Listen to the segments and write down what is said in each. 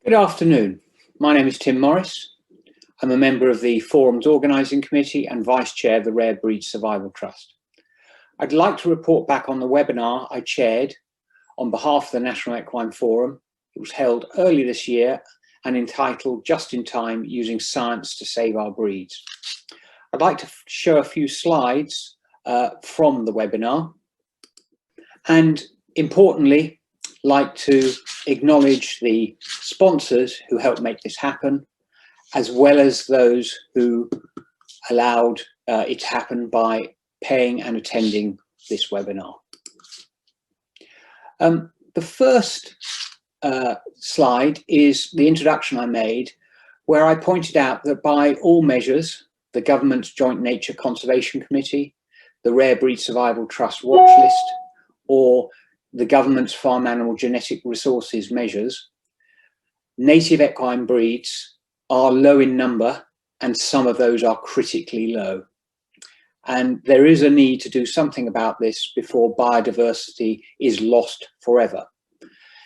Good afternoon. My name is Tim Morris. I'm a member of the Forum's Organising Committee and Vice Chair of the Rare Breed Survival Trust. I'd like to report back on the webinar I chaired on behalf of the National Equine Forum. It was held early this year and entitled Just in Time, Using Science to Save Our Breeds. I'd like to show a few slides from the webinar and, importantly, like to acknowledge the sponsors who helped make this happen, as well as those who allowed it to happen by paying and attending this webinar. The first slide is the introduction I made, where I pointed out that by all measures, the government's Joint Nature Conservation Committee, the Rare Breed Survival Trust watch list, or the government's farm animal genetic resources measures, native equine breeds are low in number, and some of those are critically low. And there is a need to do something about this before biodiversity is lost forever.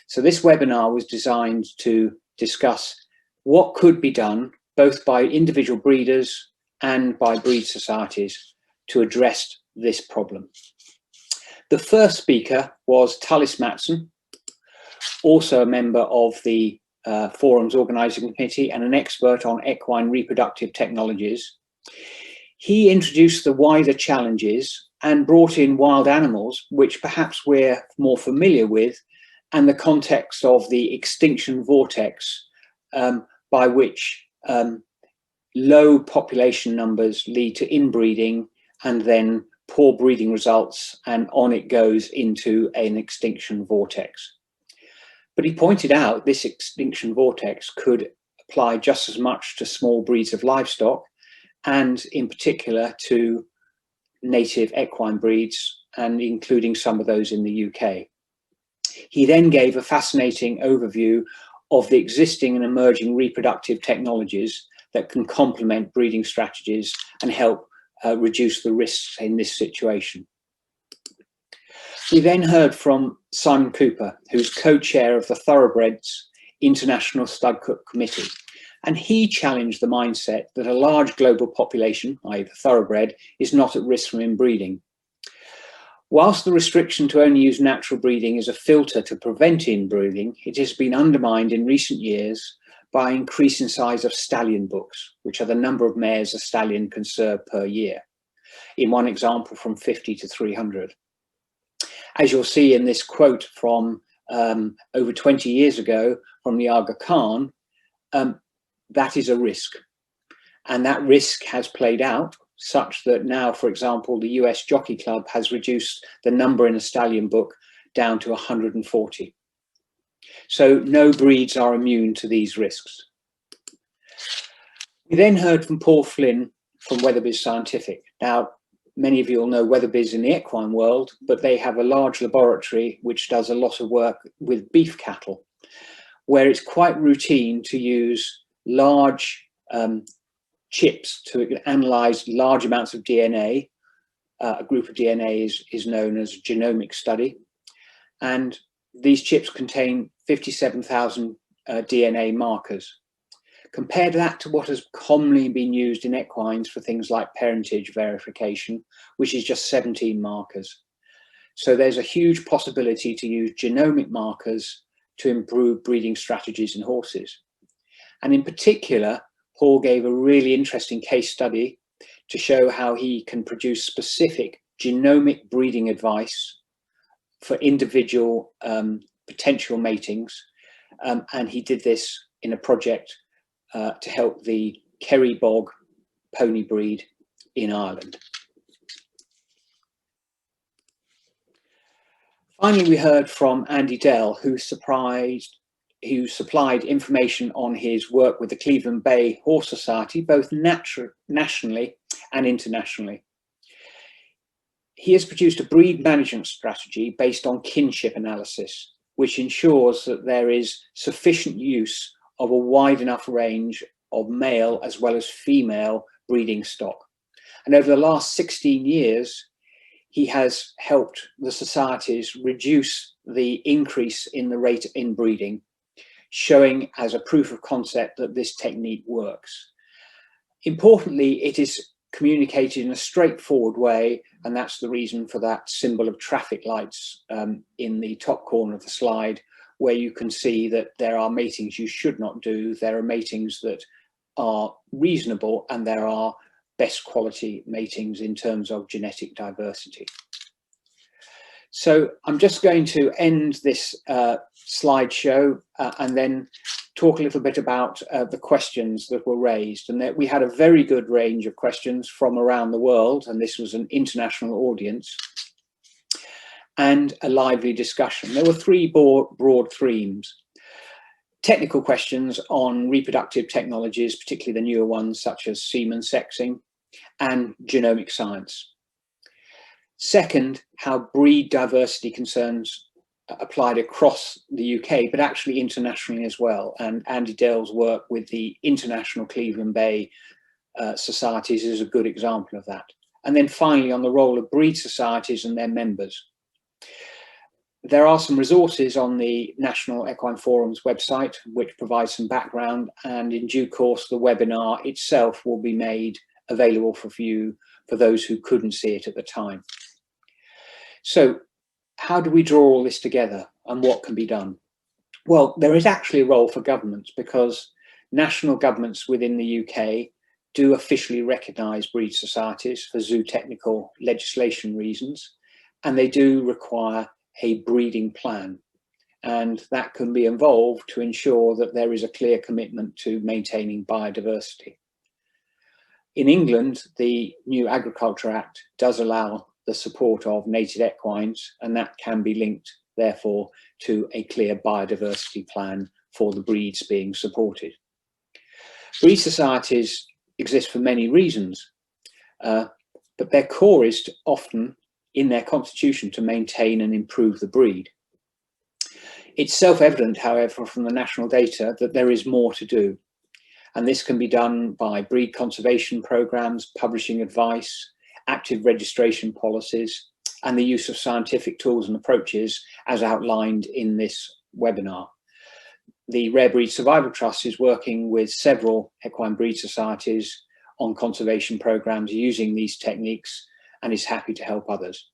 So this webinar was designed to discuss what could be done, both by individual breeders and by breed societies, to address this problem. The first speaker was Tullis Matson, also a member of the Forum's Organising Committee and an expert on equine reproductive technologies. He introduced the wider challenges and brought in wild animals, which perhaps we're more familiar with, and the context of the extinction vortex by which low population numbers lead to inbreeding and then poor breeding results, and on it goes into an extinction vortex. But he pointed out this extinction vortex could apply just as much to small breeds of livestock, and in particular to native equine breeds, and including some of those in the UK. He then gave a fascinating overview of the existing and emerging reproductive technologies that can complement breeding strategies and help reduce the risks in this situation. We then heard from Simon Cooper, who's co-chair of the Thoroughbreds International Studbook Committee, and he challenged the mindset that a large global population, i.e. the thoroughbred, is not at risk from inbreeding. Whilst the restriction to only use natural breeding is a filter to prevent inbreeding, it has been undermined in recent years by increasing size of stallion books, which are the number of mares a stallion can serve per year. In one example, from 50 to 300. As you'll see in this quote from over 20 years ago from the Aga Khan, that is a risk. And that risk has played out such that now, for example, the US Jockey Club has reduced the number in a stallion book down to 140. So no breeds are immune to these risks. We then heard from Paul Flynn from Weatherbys Scientific. Now, many of you will know Weatherbys in the equine world, but they have a large laboratory which does a lot of work with beef cattle, where it's quite routine to use large chips to analyze large amounts of DNA. A group of DNA is known as a genomic study. And these chips contain 57,000 DNA markers. Compare that to what has commonly been used in equines for things like parentage verification, which is just 17 markers. So there's a huge possibility to use genomic markers to improve breeding strategies in horses. And in particular, Paul gave a really interesting case study to show how he can produce specific genomic breeding advice for individual potential matings. And he did this in a project to help the Kerry Bog pony breed in Ireland. Finally, we heard from Andy Dell, who supplied information on his work with the Cleveland Bay Horse Society, both nationally and internationally. He has produced a breed management strategy based on kinship analysis, which ensures that there is sufficient use of a wide enough range of male as well as female breeding stock. And over the last 16 years, he has helped the societies reduce the increase in the rate of inbreeding showing as a proof of concept that this technique works. Importantly, it is communicated in a straightforward way, and that's the reason for that symbol of traffic lights in the top corner of the slide, where you can see that there are matings you should not do, there are matings that are reasonable, and there are best quality matings in terms of genetic diversity. So I'm just going to end this slideshow and then talk a little bit about the questions that were raised. And that we had a very good range of questions from around the world, and this was an international audience, and a lively discussion. There were three broad themes. Technical questions on reproductive technologies, particularly the newer ones such as semen sexing, and genomic science. Second, how breed diversity concerns applied across the UK, but actually internationally as well. And Andy Dale's work with the International Cleveland Bay societies is a good example of that. And then finally, on the role of breed societies and their members. There are some resources on the National Equine Forum's website, which provides some background, and in due course, the webinar itself will be made available for view for those who couldn't see it at the time. So how do we draw all this together, and what can be done? Well, there is actually a role for governments, because national governments within the UK do officially recognise breed societies for zootechnical legislation reasons, and they do require a breeding plan, and that can be involved to ensure that there is a clear commitment to maintaining biodiversity. In England, the new Agriculture Act does allow the support of native equines, and that can be linked, therefore, to a clear biodiversity plan for the breeds being supported. Breed societies exist for many reasons, but their core is often in their constitution to maintain and improve the breed. It's self-evident, however, from the national data that there is more to do, and this can be done by breed conservation programs, publishing advice, active registration policies, and the use of scientific tools and approaches as outlined in this webinar. The Rare Breed Survival Trust is working with several equine breed societies on conservation programs using these techniques, and is happy to help others.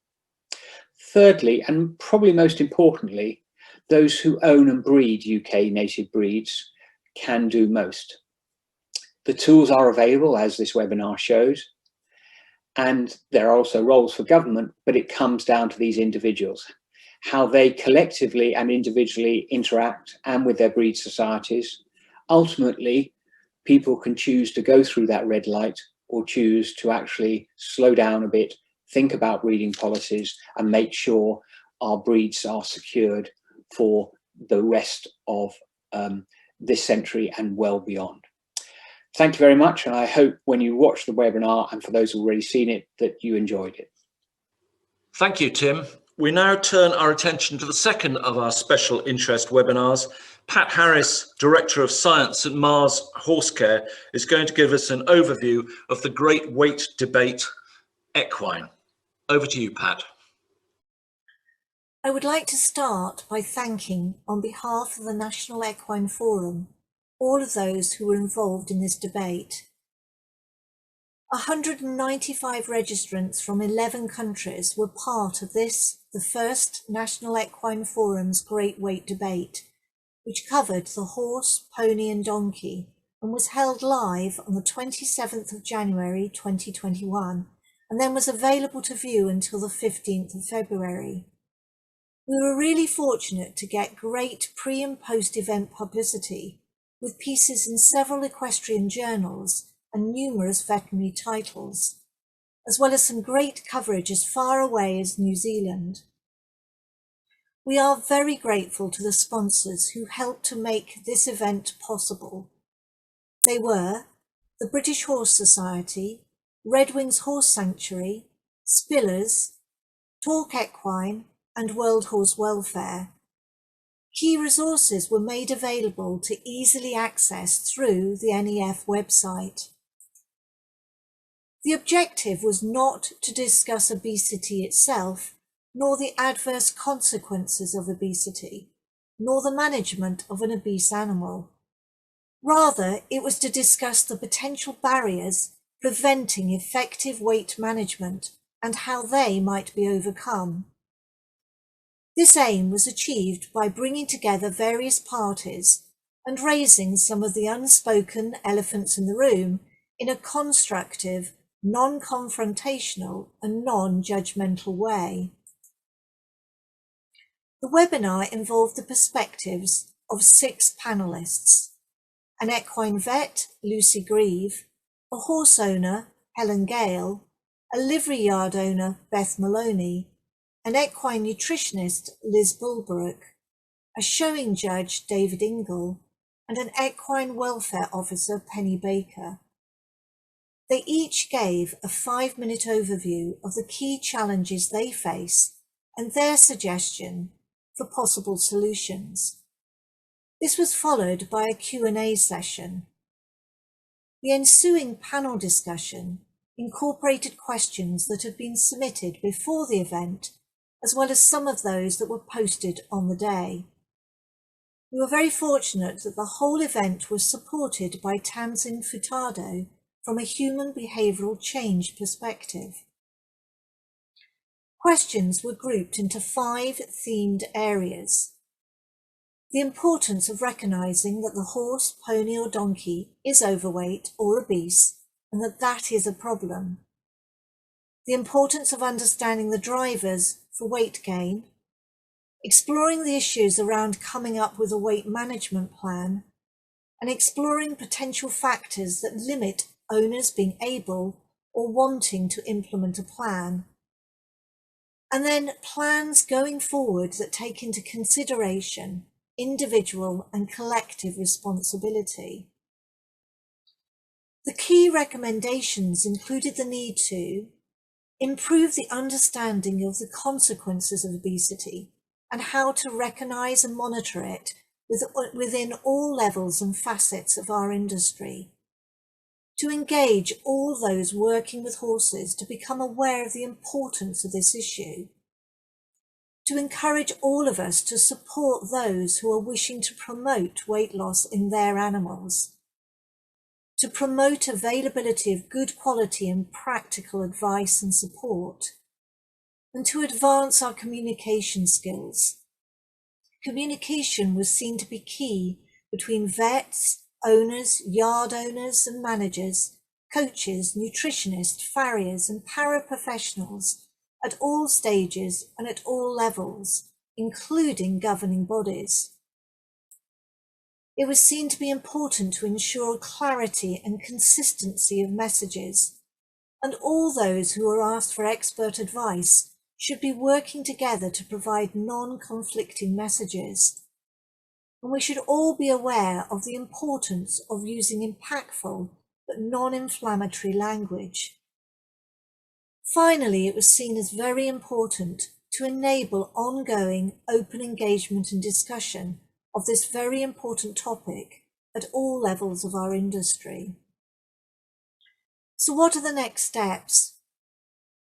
Thirdly, and probably most importantly, those who own and breed UK native breeds can do most. The tools are available, as this webinar shows, and there are also roles for government, but it comes down to these individuals, how they collectively and individually interact and with their breed societies. Ultimately, people can choose to go through that red light or choose to actually slow down a bit, think about breeding policies, and make sure our breeds are secured for the rest of this century and well beyond. Thank you very much, and I hope when you watch the webinar, and for those who've already seen it, that you enjoyed it. Thank you, Tim. We now turn our attention to the second of our special interest webinars. Pat Harris, Director of Science at Mars Horsecare, is going to give us an overview of the great weight debate, equine. Over to you, Pat. I would like to start by thanking, on behalf of the National Equine Forum, all of those who were involved in this debate. 195 registrants from 11 countries were part of this, the first National Equine Forum's Great Weight Debate, which covered the horse, pony and donkey, and was held live on the 27th of January 2021, and then was available to view until the 15th of February. We were really fortunate to get great pre- and post-event publicity, with pieces in several equestrian journals and numerous veterinary titles, as well as some great coverage as far away as New Zealand. We are very grateful to the sponsors who helped to make this event possible. They were the British Horse Society, Red Wings Horse Sanctuary, Spillers, Talk Equine, and World Horse Welfare. Key resources were made available to easily access through the NEF website. The objective was not to discuss obesity itself, nor the adverse consequences of obesity, nor the management of an obese animal. Rather, it was to discuss the potential barriers preventing effective weight management and how they might be overcome. This aim was achieved by bringing together various parties and raising some of the unspoken elephants in the room in a constructive, non-confrontational and non-judgmental way. The webinar involved the perspectives of 6 panellists: an equine vet, Lucy Grieve, a horse owner, Helen Gale, a livery yard owner, Beth Maloney, an equine nutritionist, Liz Bulbrook, a showing judge, David Ingle, and an equine welfare officer, Penny Baker. They each gave a 5-minute overview of the key challenges they face and their suggestion for possible solutions. This was followed by a Q&A session. The ensuing panel discussion incorporated questions that had been submitted before the event, as well as some of those that were posted on the day. We were very fortunate that the whole event was supported by Tamzin Furtado from a human behavioural change perspective. Questions were grouped into 5 themed areas. The importance of recognising that the horse, pony or donkey is overweight or obese and that is a problem. The importance of understanding the drivers for weight gain, exploring the issues around coming up with a weight management plan, and exploring potential factors that limit owners being able or wanting to implement a plan. And then plans going forward that take into consideration individual and collective responsibility. The key recommendations included the need to improve the understanding of the consequences of obesity and how to recognise and monitor it within all levels and facets of our industry, to engage all those working with horses to become aware of the importance of this issue, to encourage all of us to support those who are wishing to promote weight loss in their animals, to promote availability of good quality and practical advice and support, and to advance our communication skills. Communication was seen to be key between vets, owners, yard owners and managers, coaches, nutritionists, farriers and paraprofessionals at all stages and at all levels, including governing bodies. It was seen to be important to ensure clarity and consistency of messages, and all those who are asked for expert advice should be working together to provide non-conflicting messages. And we should all be aware of the importance of using impactful but non-inflammatory language. Finally, it was seen as very important to enable ongoing open engagement and discussion of this very important topic at all levels of our industry. So what are the next steps?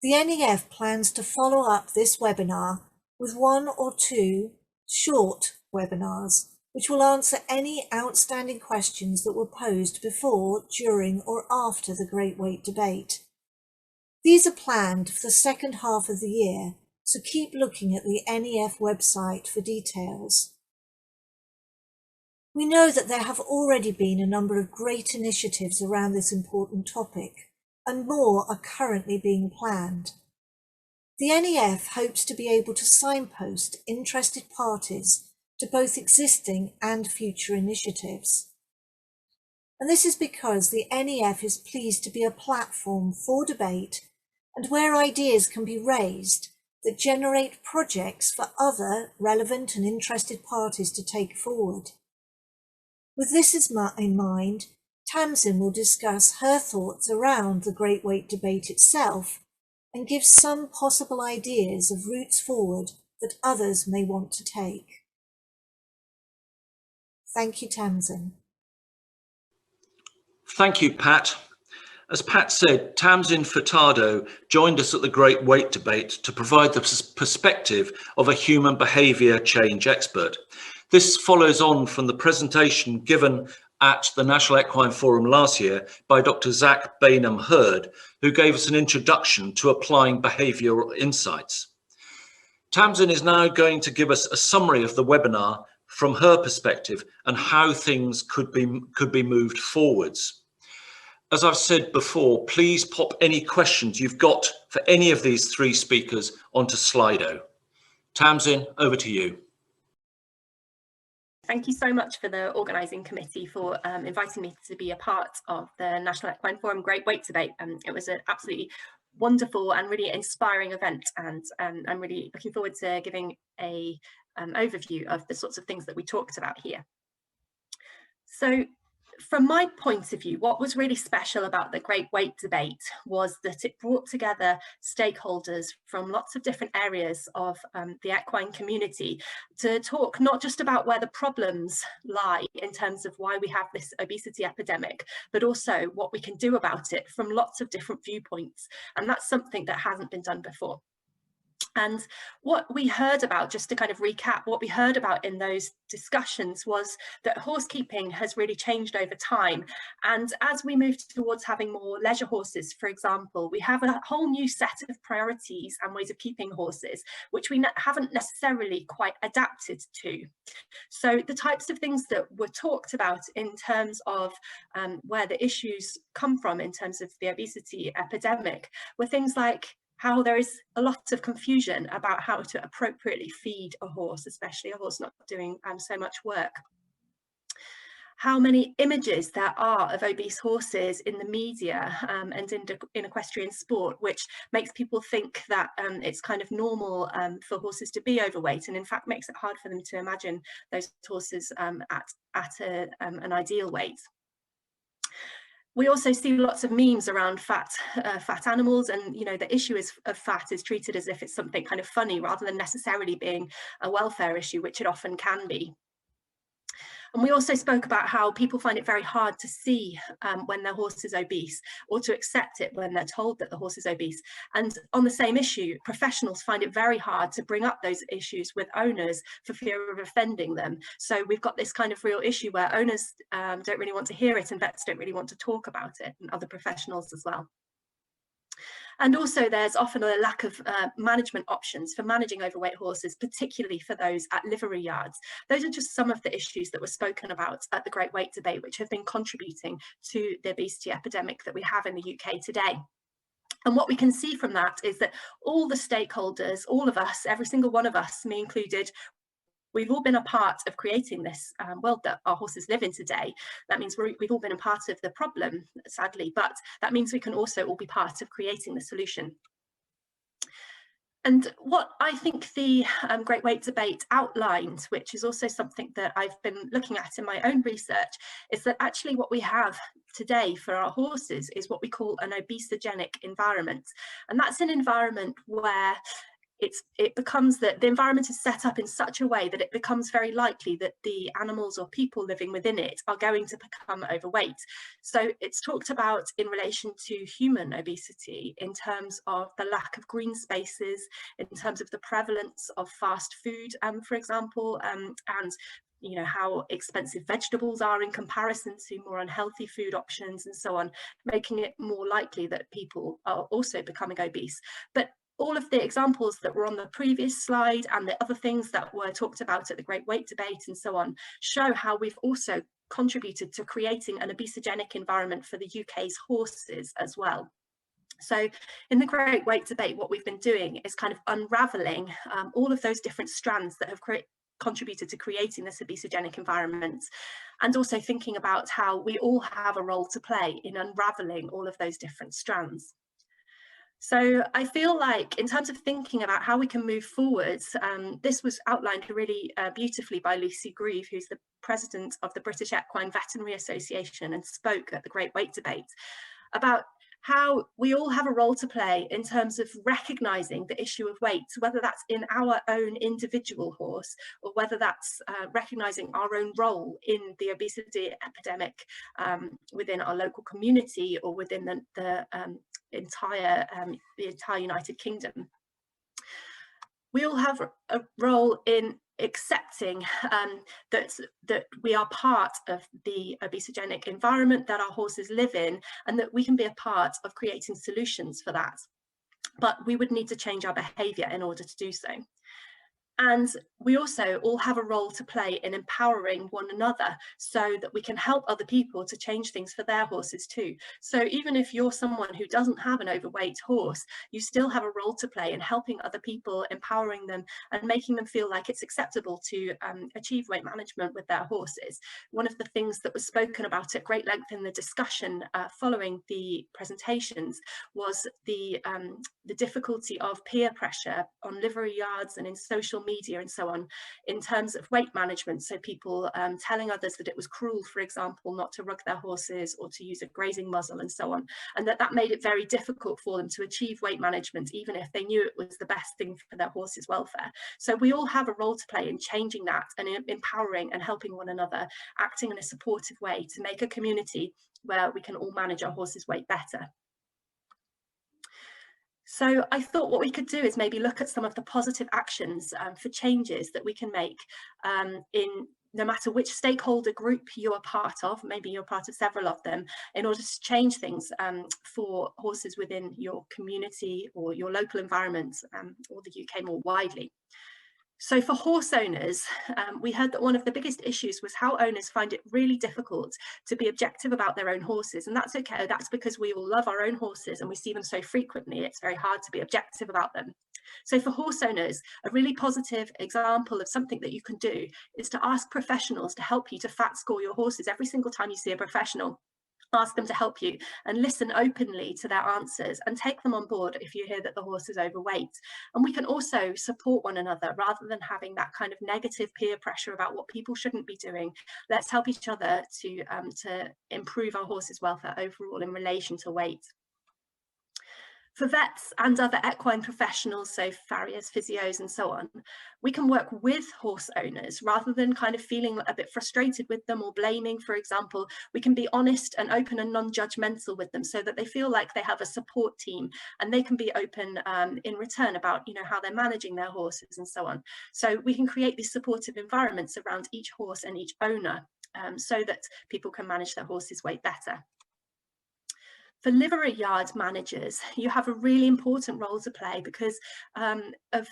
The NEF plans to follow up this webinar with 1 or 2 short webinars, which will answer any outstanding questions that were posed before, during, or after the Great Weight Debate. These are planned for the second half of the year, so keep looking at the NEF website for details. We know that there have already been a number of great initiatives around this important topic, and more are currently being planned. The NEF hopes to be able to signpost interested parties to both existing and future initiatives. And this is because the NEF is pleased to be a platform for debate and where ideas can be raised that generate projects for other relevant and interested parties to take forward. With this in mind, Tamzin will discuss her thoughts around the Great Weight Debate itself and give some possible ideas of routes forward that others may want to take. Thank you, Tamzin. Thank you, Pat. As Pat said, Tamzin Furtado joined us at the Great Weight Debate to provide the perspective of a human behaviour change expert. This follows on from the presentation given at the National Equine Forum last year by Dr. Zach Bainham-Hurd, who gave us an introduction to applying behavioural insights. Tamzin is now going to give us a summary of the webinar from her perspective and how things could be moved forwards. As I've said before, please pop any questions you've got for any of these three speakers onto Slido. Tamzin, over to you. Thank you so much for the organising committee for inviting me to be a part of the National Equine Forum Great Weight Debate. It was an absolutely wonderful and really inspiring event, and I'm really looking forward to giving a overview of the sorts of things that we talked about here. So from my point of view, what was really special about the Great Weight Debate was that it brought together stakeholders from lots of different areas of the equine community to talk not just about where the problems lie in terms of why we have this obesity epidemic, but also what we can do about it from lots of different viewpoints. And that's something that hasn't been done before. And what we heard about, just to kind of recap, what we heard about in those discussions was that horsekeeping has really changed over time. And as we move towards having more leisure horses, for example, we have a whole new set of priorities and ways of keeping horses, which we haven't necessarily quite adapted to. So the types of things that were talked about in terms of where the issues come from in terms of the obesity epidemic were things like how there is a lot of confusion about how to appropriately feed a horse, especially a horse not doing so much work. How many images there are of obese horses in the media and in equestrian sport, which makes people think that it's kind of normal for horses to be overweight, and in fact makes it hard for them to imagine those horses at an ideal weight. We also see lots of memes around fat animals, and the issue of fat is treated as if it's something kind of funny rather than necessarily being a welfare issue, which it often can be. And we also spoke about how people find it very hard to see when their horse is obese, or to accept it when they're told that the horse is obese. And on the same issue, professionals find it very hard to bring up those issues with owners for fear of offending them. So we've got this kind of real issue where owners don't really want to hear it, and vets don't really want to talk about it, and other professionals as well. And also there's often a lack of management options for managing overweight horses, particularly for those at livery yards. Those are just some of the issues that were spoken about at the Great Weight Debate, which have been contributing to the obesity epidemic that we have in the UK today. And what we can see from that is that all the stakeholders, all of us, every single one of us, me included, we've all been a part of creating this world that our horses live in today. That means we've all been a part of the problem, sadly, but that means we can also all be part of creating the solution. And what I think the Great Weight Debate outlined, which is also something that I've been looking at in my own research, is that actually what we have today for our horses is what we call an obesogenic environment. And that's an environment where it becomes that the environment is set up in such a way that it becomes very likely that the animals or people living within it are going to become overweight. So it's talked about in relation to human obesity in terms of the lack of green spaces, in terms of the prevalence of fast food, for example, and how expensive vegetables are in comparison to more unhealthy food options and so on, making it more likely that people are also becoming obese. But all of the examples that were on the previous slide and the other things that were talked about at the Great Weight Debate and so on show how we've also contributed to creating an obesogenic environment for the UK's horses as well. So in the Great Weight Debate, what we've been doing is kind of unravelling all of those different strands that have contributed to creating this obesogenic environment, and also thinking about how we all have a role to play in unravelling all of those different strands. So I feel like in terms of thinking about how we can move forwards, this was outlined really beautifully by Lucy Grieve, who's the president of the British Equine Veterinary Association and spoke at the Great Weight Debate, about how we all have a role to play in terms of recognising the issue of weight, whether that's in our own individual horse or whether that's recognising our own role in the obesity epidemic within our local community or within the entire United Kingdom. We all have a role in accepting that we are part of the obesogenic environment that our horses live in, and that we can be a part of creating solutions for that. But we would need to change our behaviour in order to do so. And we also all have a role to play in empowering one another so that we can help other people to change things for their horses too. So even if you're someone who doesn't have an overweight horse, you still have a role to play in helping other people, empowering them and making them feel like it's acceptable to achieve weight management with their horses. One of the things that was spoken about at great length in the discussion following the presentations was the difficulty of peer pressure on livery yards and in social media and so on in terms of weight management. So people telling others that it was cruel, for example, not to rug their horses or to use a grazing muzzle and so on, and that made it very difficult for them to achieve weight management even if they knew it was the best thing for their horses' welfare. So we all have a role to play in changing that and in empowering and helping one another, acting in a supportive way to make a community where we can all manage our horses' weight better. So I thought what we could do is maybe look at some of the positive actions for changes that we can make in no matter which stakeholder group you are part of, maybe you're part of several of them, in order to change things for horses within your community or your local environment or the UK more widely. So for horse owners, we heard that one of the biggest issues was how owners find it really difficult to be objective about their own horses. And that's okay, that's because we all love our own horses and we see them so frequently, it's very hard to be objective about them. So for horse owners, a really positive example of something that you can do is to ask professionals to help you to fat score your horses every single time you see a professional. Ask them to help you and listen openly to their answers and take them on board if you hear that the horse is overweight. And we can also support one another rather than having that kind of negative peer pressure about what people shouldn't be doing. Let's help each other to improve our horses' welfare overall in relation to weight. For vets and other equine professionals, so farriers, physios and so on, we can work with horse owners rather than kind of feeling a bit frustrated with them or blaming, for example. We can be honest and open and non-judgmental with them so that they feel like they have a support team and they can be open in return about, you know, how they're managing their horses and so on. So we can create these supportive environments around each horse and each owner so that people can manage their horses' weight better. For livery yard managers, you have a really important role to play because of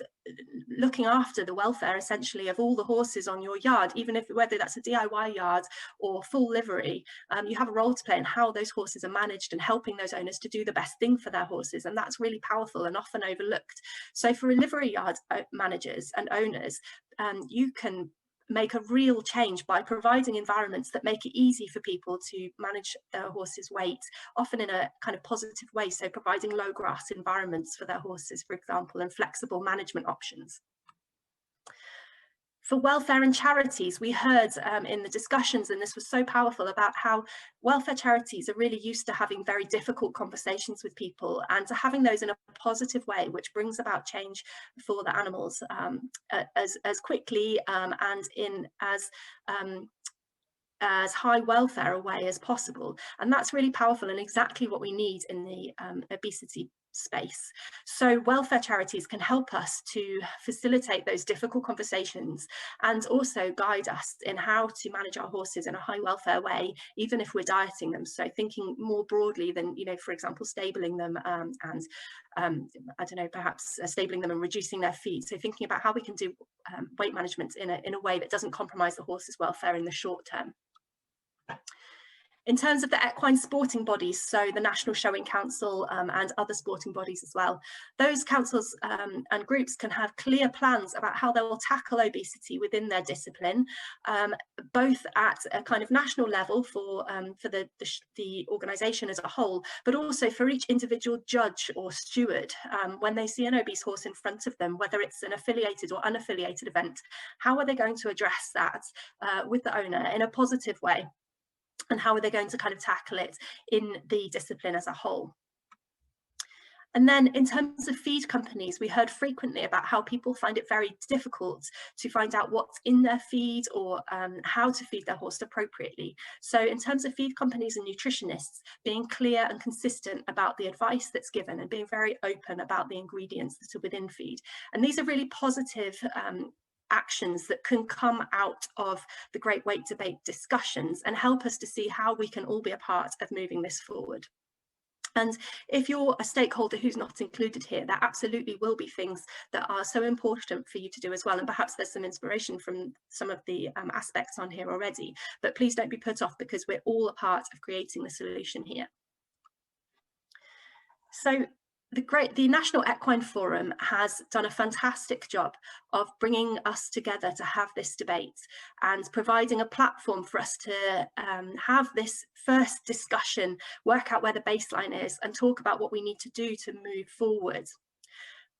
looking after the welfare essentially of all the horses on your yard, even if whether that's a DIY yard or full livery, you have a role to play in how those horses are managed and helping those owners to do the best thing for their horses. And that's really powerful and often overlooked. So for livery yard managers and owners, you can make a real change by providing environments that make it easy for people to manage their horses' weight, often in a kind of positive way. So providing low grass environments for their horses, for example, and flexible management options. For welfare and charities, we heard in the discussions, and this was so powerful, about how welfare charities are really used to having very difficult conversations with people and to having those in a positive way, which brings about change for the animals as quickly and in as high welfare a way as possible. And that's really powerful and exactly what we need in the obesity space. So welfare charities can help us to facilitate those difficult conversations and also guide us in how to manage our horses in a high welfare way, even if we're dieting them. So thinking more broadly than, you know, for example, stabling them and I don't know, perhaps stabling them and reducing their feed. So thinking about how we can do weight management in a way that doesn't compromise the horse's welfare in the short term. In terms of the equine sporting bodies, so the National Showing Council and other sporting bodies as well, those councils and groups can have clear plans about how they will tackle obesity within their discipline, both at a kind of national level for the organisation as a whole, but also for each individual judge or steward when they see an obese horse in front of them, whether it's an affiliated or unaffiliated event. How are they going to address that with the owner in a positive way? And how are they going to kind of tackle it in the discipline as a whole? And then in terms of feed companies, we heard frequently about how people find it very difficult to find out what's in their feed or how to feed their horse appropriately. So in terms of feed companies and nutritionists, being clear and consistent about the advice that's given and being very open about the ingredients that are within feed. And these are really positive actions that can come out of the Great Weight Debate discussions and help us to see how we can all be a part of moving this forward. And if you're a stakeholder who's not included here, there absolutely will be things that are so important for you to do as well. And perhaps there's some inspiration from some of the aspects on here already, but please don't be put off, because we're all a part of creating the solution here. So the National Equine Forum has done a fantastic job of bringing us together to have this debate and providing a platform for us to have this first discussion, work out where the baseline is and talk about what we need to do to move forward.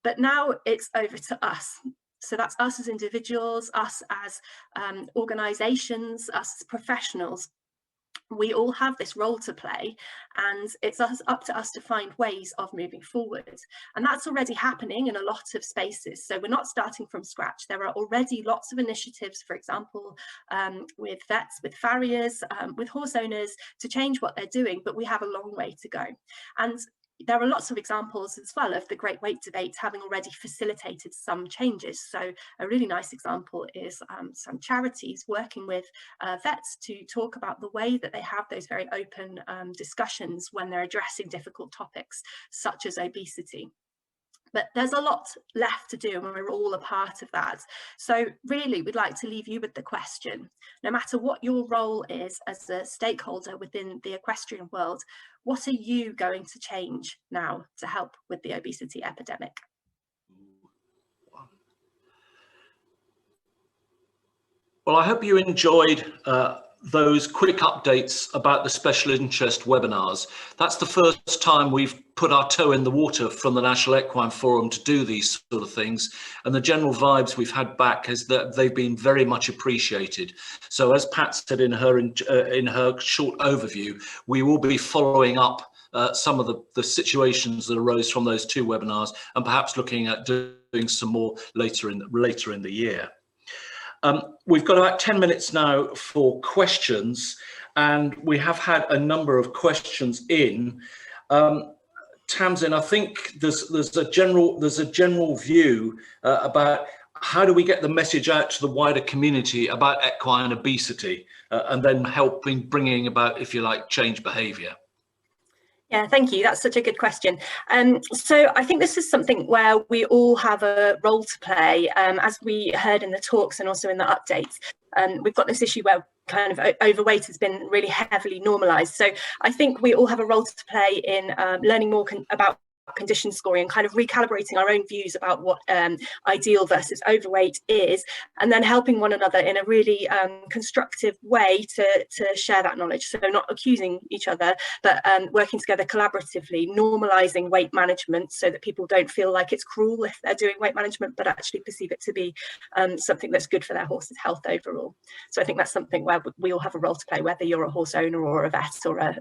But now it's over to us. So that's us as individuals, us as organisations, us as professionals. We all have this role to play, and it's up to us to find ways of moving forward. And that's already happening in a lot of spaces. So we're not starting from scratch. There are already lots of initiatives, for example, with vets, with farriers, with horse owners to change what they're doing, but we have a long way to go. And there are lots of examples as well of the Great Weight Debate having already facilitated some changes. So a really nice example is some charities working with vets to talk about the way that they have those very open discussions when they're addressing difficult topics such as obesity. But there's a lot left to do, and we're all a part of that. So really, we'd like to leave you with the question, no matter what your role is as a stakeholder within the equestrian world, what are you going to change now to help with the obesity epidemic? Well, I hope you enjoyed those quick updates about the special interest webinars. That's the first time we've put our toe in the water from the National Equine Forum to do these sort of things, and the general vibes we've had back is that they've been very much appreciated. So as Pat said in her short overview, we will be following up some of the situations that arose from those two webinars, and perhaps looking at doing some more later in the year. We've got about 10 minutes now for questions, and we have had a number of questions in. Tamzin, I think there's a general view about how do we get the message out to the wider community about equine obesity, and then bringing about, if you like, change behaviour. Yeah, thank you. That's such a good question. So I think this is something where we all have a role to play, as we heard in the talks and also in the updates. We've got this issue where kind of overweight has been really heavily normalised. So I think we all have a role to play in learning more about condition scoring and kind of recalibrating our own views about what ideal versus overweight is, and then helping one another in a really constructive way to share that knowledge. So not accusing each other, but working together collaboratively, normalizing weight management so that people don't feel like it's cruel if they're doing weight management, but actually perceive it to be something that's good for their horse's health overall. So I think that's something where we all have a role to play, whether you're a horse owner or a vet or a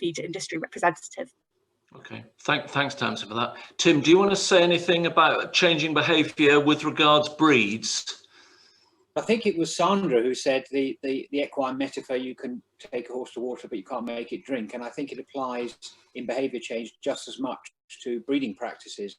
feed industry representative. Okay, thanks, Tamzin, for that. Tim, do you want to say anything about changing behaviour with regards breeds? I think it was Sandra who said the equine metaphor, you can take a horse to water, but you can't make it drink. And I think it applies in behaviour change just as much to breeding practices.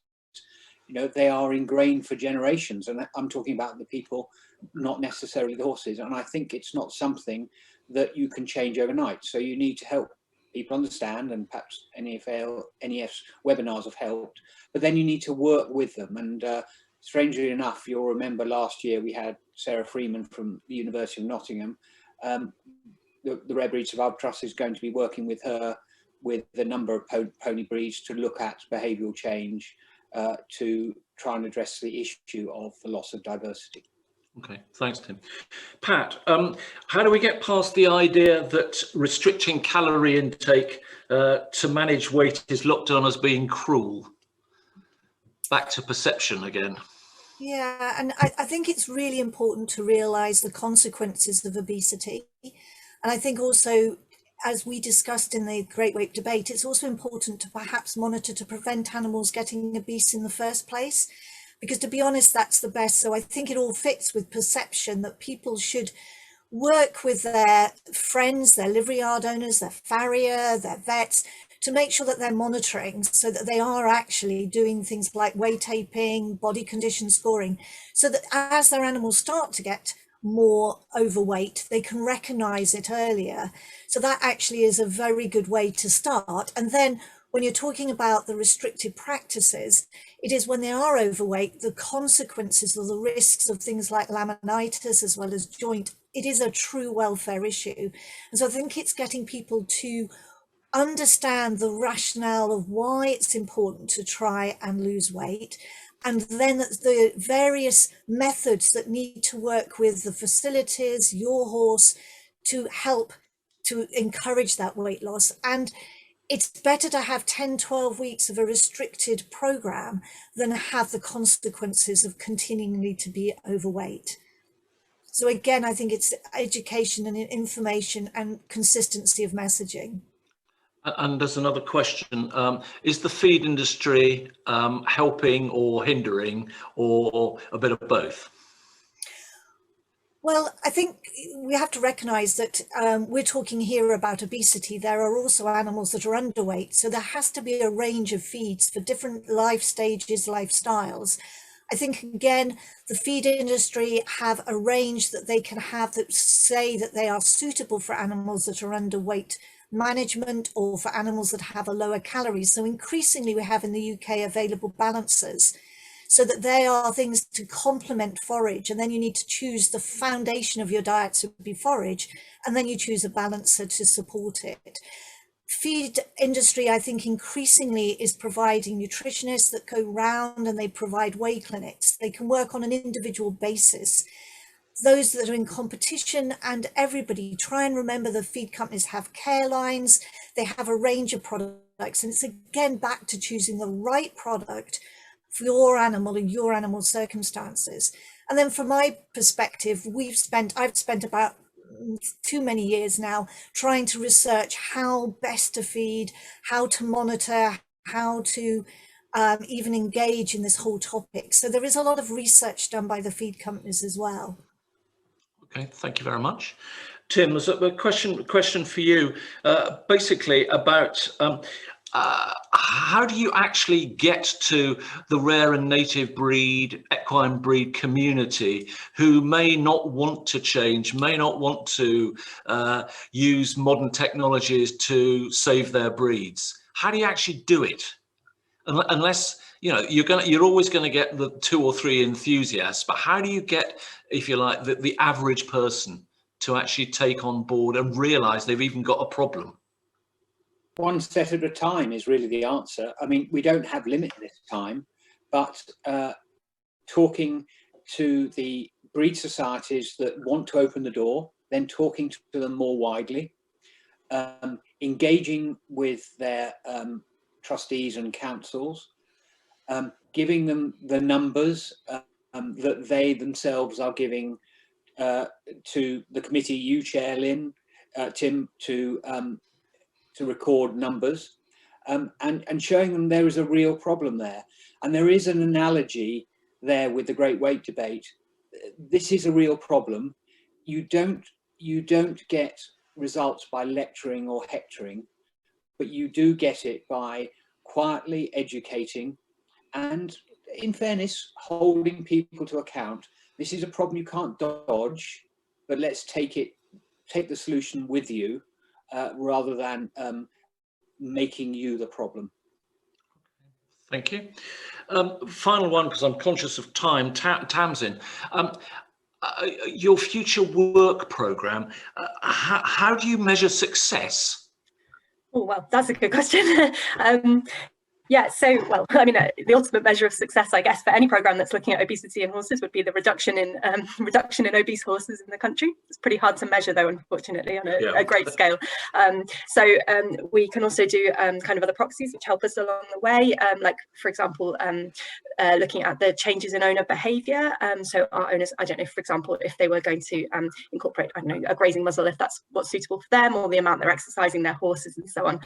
You know, they are ingrained for generations, and I'm talking about the people, not necessarily the horses. And I think it's not something that you can change overnight. So you need to help people understand, and perhaps NEF's webinars have helped, but then you need to work with them. And strangely enough, you'll remember last year we had Sarah Freeman from the University of Nottingham. The Red Breeds of Albatross is going to be working with her with a number of pony breeds to look at behavioural change to try and address the issue of the loss of diversity. Okay, thanks, Tim. Pat, how do we get past the idea that restricting calorie intake to manage weight is looked on as being cruel? Back to perception again. Yeah, and I think it's really important to realise the consequences of obesity. And I think also, as we discussed in the Great Weight Debate, it's also important to perhaps monitor to prevent animals getting obese in the first place. Because to be honest, that's the best. So I think it all fits with perception that people should work with their friends, their livery yard owners, their farrier, their vets, to make sure that they're monitoring, so that they are actually doing things like weight taping, body condition scoring, so that as their animals start to get more overweight, they can recognize it earlier. So that actually is a very good way to start. And then when you're talking about the restrictive practices, it is when they are overweight, the consequences or the risks of things like laminitis as well as joint, it is a true welfare issue. And so I think it's getting people to understand the rationale of why it's important to try and lose weight, and then the various methods that need to work with the facilities, your horse, to help to encourage that weight loss. And it's better to have 10, 12 weeks of a restricted program than have the consequences of continually to be overweight. So again, I think it's education and information and consistency of messaging. And there's another question. Is the feed industry helping or hindering, or a bit of both? Well, I think we have to recognise that we're talking here about obesity. There are also animals that are underweight. So there has to be a range of feeds for different life stages, lifestyles. I think, again, the feed industry have a range that they can have that say that they are suitable for animals that are underweight management, or for animals that have a lower calories. So increasingly we have in the UK available balancers, so that they are things to complement forage, and then you need to choose the foundation of your diet to be forage, and then you choose a balancer to support it. Feed industry, I think, increasingly is providing nutritionists that go round and they provide weigh clinics. They can work on an individual basis. Those that are in competition, and everybody, try and remember the feed companies have care lines, they have a range of products, and it's again back to choosing the right product for your animal and your animal's circumstances. And then from my perspective, I've spent about too many years now trying to research how best to feed, how to monitor, how to even engage in this whole topic. So there is a lot of research done by the feed companies as well. Okay, thank you very much. Tim, there's a question for you, basically about how do you actually get to the rare and native breed, equine breed community who may not want to change, may not want to use modern technologies to save their breeds? How do you actually do it? Unless, you know, you're always going to get the 2 or 3 enthusiasts, but how do you get, if you like, the average person to actually take on board and realize they've even got a problem? One step at a time is really the answer. I mean, we don't have limitless time, but talking to the breed societies that want to open the door, then talking to them more widely, engaging with their trustees and councils, giving them the numbers that they themselves are giving to the committee you chair, Lynn, Tim, to record numbers, and showing them there is a real problem there. And there is an analogy there with the Great Weight Debate. This is a real problem. You don't get results by lecturing or hectoring, but you do get it by quietly educating and, in fairness, holding people to account. This is a problem you can't dodge, but let's take the solution with you, rather than making you the problem. Thank you. Final one, because I'm conscious of time. Tamzin, your future work programme, how do you measure success? Oh, well, that's a good question. Yeah, so, well, I mean, the ultimate measure of success, I guess, for any programme that's looking at obesity in horses would be the reduction in obese horses in the country. It's pretty hard to measure, though, unfortunately, on a great scale. So we can also do kind of other proxies which help us along the way, like, for example, looking at the changes in owner behaviour. So our owners, I don't know, for example, if they were going to incorporate, I don't know, a grazing muzzle, if that's what's suitable for them, or the amount they're exercising their horses and so on,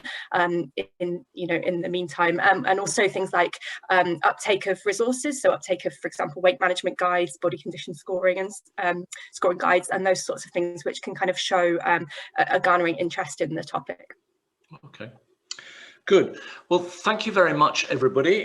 in the meantime. And also things like uptake of resources, so uptake of, for example, weight management guides, body condition scoring and scoring guides, and those sorts of things which can kind of show a garnering interest in the topic. Okay. Good. Well, thank you very much, everybody.